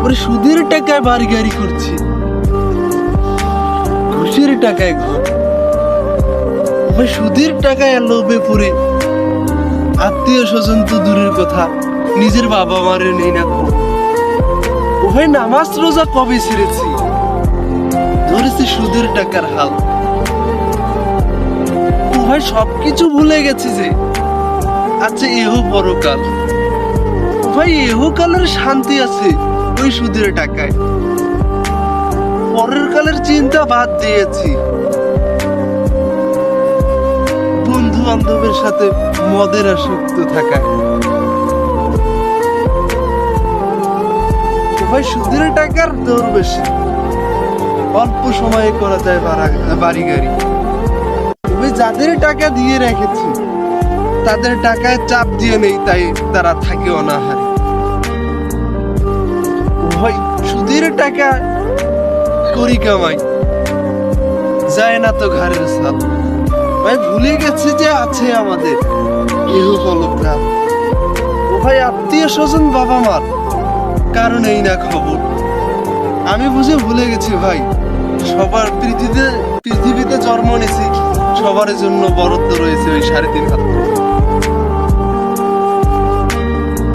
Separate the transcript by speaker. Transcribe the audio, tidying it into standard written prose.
Speaker 1: ওর সুদের টাকায় বাড়ি গাড়ি করছি, ঘুষের টাকায় ঘর, ওই সুদের টাকায় লোভে পড়ে আত্মীয় স্বজন তো দূরের কথা, নিজের বাবা মারে নেই না খবর। ও ভাই নামাজ রোজা কবে ছেড়েছি, ধরেছি সুদের টাকার হাল। ও ভাই সবকিছু ভুলে গেছি যে আচ্ছা এহ পরকাল। ও ভাই এহকালের শান্তি আছে ওই সুদের টাকায়, পরের কালের চিন্তা বাদ দিয়েছি। বন্ধু বান্ধবের সাথে মদের আসক্ত থাকায়। ভাই সুদের টাকার দর বেশি, অল্প সময়ে করা যায় বাড়ি গাড়ি। তবে যাদের টাকা দিয়ে রেখেছি তাদের টাকায় চাপ দিয়ে নেই, তাই তারা থাকে অনাহারে। ভাই সুদের টাকা করি কামাই, যায় না তো ঘরের সাল। ভাই ভুলে গেছি যে আছে আমাদের কেউ ফলক না। ও ভাই আত্মীয় স্বজন বাবা মার কারণেই না খবর। আমি বুঝে ভুলে গেছি ভাই, সবার পৃথিবীতে জন্ম নিয়েছি, সবার জন্য বরাদ্দ রয়েছে ওই 3.5 হাত।